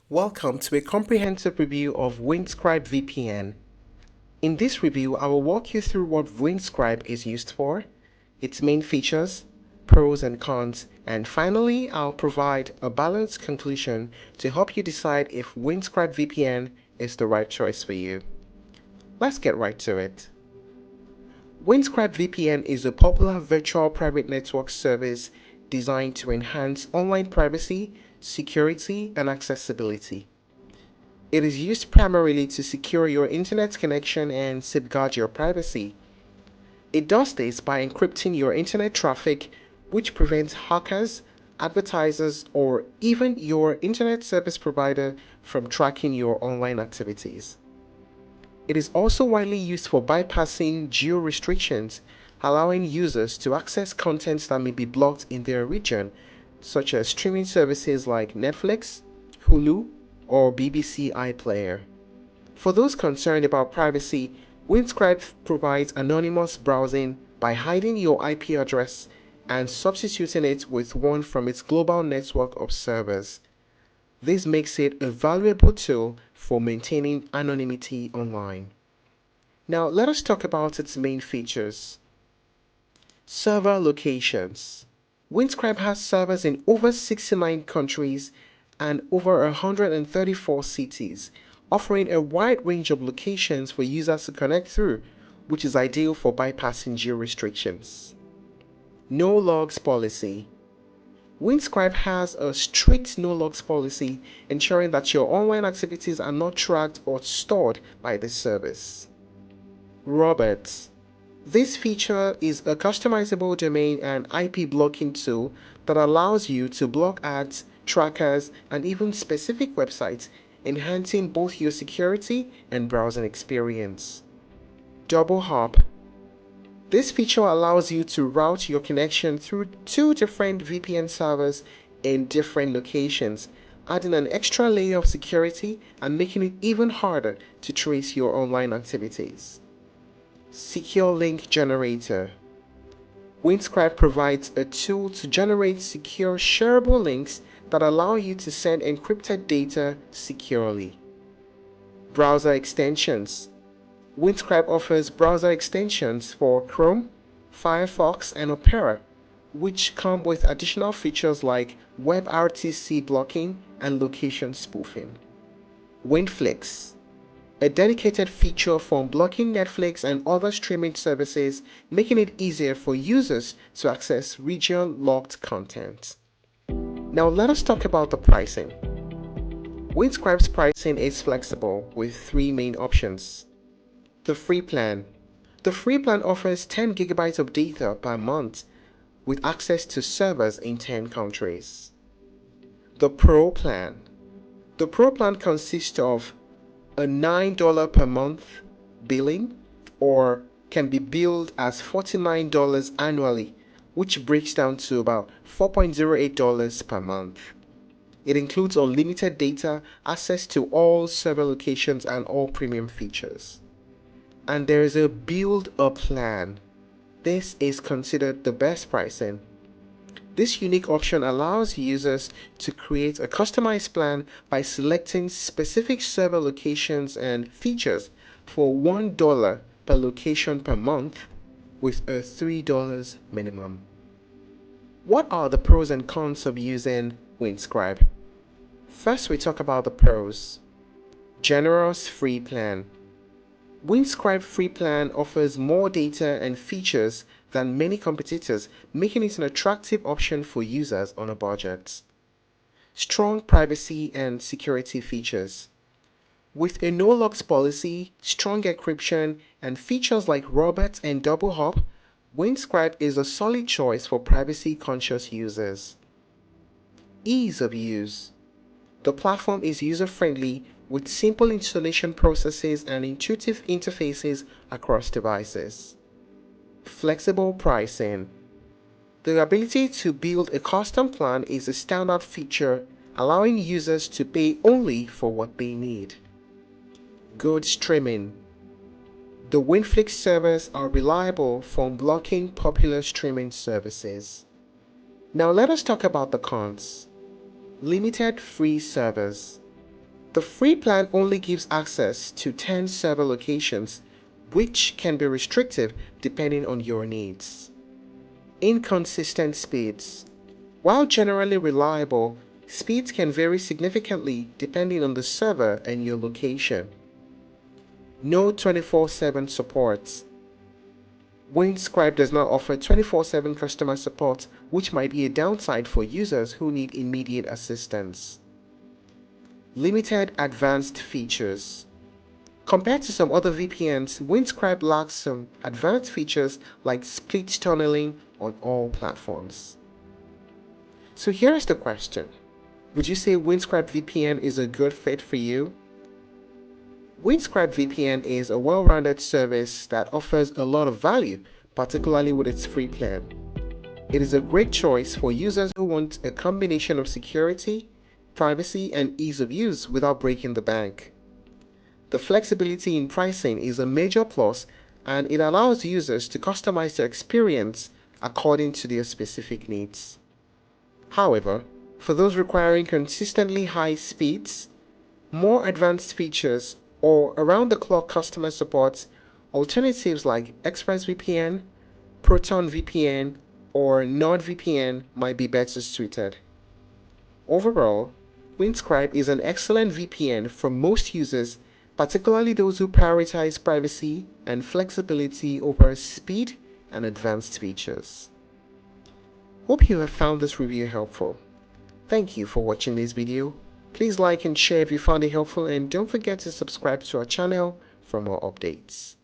Welcome to a comprehensive review of Windscribe VPN. In this review, I will walk you through what Windscribe is used for, its main features, pros and cons, and finally, I'll provide a balanced conclusion to help you decide if Windscribe VPN is the right choice for you. Let's get right to it. Windscribe VPN is a popular virtual private network service designed to enhance online privacy, security, and accessibility. It is used primarily to secure your internet connection and safeguard your privacy. It does this by encrypting your internet traffic, which prevents hackers, advertisers, or even your internet service provider from tracking your online activities. It is also widely used for bypassing geo-restrictions, allowing users to access content that may be blocked in their region, such as streaming services like Netflix, Hulu, or BBC iPlayer. For those concerned about privacy, Windscribe provides anonymous browsing by hiding your IP address and substituting it with one from its global network of servers. This makes it a valuable tool for maintaining anonymity online. Now, let us talk about its main features. Server locations. Windscribe has servers in over 69 countries and over 134 cities, offering a wide range of locations for users to connect through, which is ideal for bypassing geo restrictions. No logs policy. Windscribe has a strict no logs policy, ensuring that your online activities are not tracked or stored by the service. Roberts. This feature is a customizable domain and IP blocking tool that allows you to block ads, trackers, and even specific websites, enhancing both your security and browsing experience. Double hop. This feature allows you to route your connection through two different VPN servers in different locations, adding an extra layer of security and making it even harder to trace your online activities. Secure Link Generator. Windscribe provides a tool to generate secure shareable links that allow you to send encrypted data securely. Browser extensions. Windscribe offers browser extensions for Chrome, Firefox, and Opera, which come with additional features like WebRTC blocking and location spoofing. WinFlix, a dedicated feature for blocking Netflix and other streaming services, making it easier for users to access region-locked content. Now let us talk about the pricing. Windscribe's pricing is flexible with three main options. The free plan. The free plan offers 10 gigabytes of data per month with access to servers in 10 countries. The Pro plan. The Pro plan consists of a $9 per month billing, or can be billed as $49 annually, which breaks down to about $4.08 per month. It includes unlimited data, access to all server locations, and all premium features. And there is a build a plan. This is considered the best pricing. This unique option allows users to create a customized plan by selecting specific server locations and features for $1 per location per month with a $3 minimum. What are the pros and cons of using Windscribe? First, we talk about the pros. Generous free plan. Windscribe free plan offers more data and features than many competitors, making it an attractive option for users on a budget. Strong privacy and security features. With a no-logs policy, strong encryption, and features like Roberts and Double Hop, Windscribe is a solid choice for privacy-conscious users. Ease of use. The platform is user-friendly with simple installation processes and intuitive interfaces across devices. Flexible pricing. The ability to build a custom plan is a standard feature, allowing users to pay only for what they need. Good streaming. The WinFlix servers are reliable for blocking popular streaming services. Now let us talk about the cons. Limited free servers. The free plan only gives access to 10 server locations, which can be restrictive depending on your needs. Inconsistent speeds. While generally reliable, speeds can vary significantly depending on the server and your location. No 24/7 support. Windscribe does not offer 24/7 customer support, which might be a downside for users who need immediate assistance. Limited advanced features. Compared to some other VPNs, Windscribe lacks some advanced features like split tunneling on all platforms. So here is the question. Would you say Windscribe VPN is a good fit for you? Windscribe VPN is a well-rounded service that offers a lot of value, particularly with its free plan. It is a great choice for users who want a combination of security, privacy, and ease of use without breaking the bank. The flexibility in pricing is a major plus, and it allows users to customize their experience according to their specific needs. However, for those requiring consistently high speeds, more advanced features, or around-the-clock customer support, alternatives like ExpressVPN, Proton VPN, or NordVPN might be better suited. Overall, Windscribe is an excellent VPN for most users, particularly those who prioritize privacy and flexibility over speed and advanced features. Hope you have found this review helpful. Thank you for watching this video. Please like and share if you found it helpful, and don't forget to subscribe to our channel for more updates.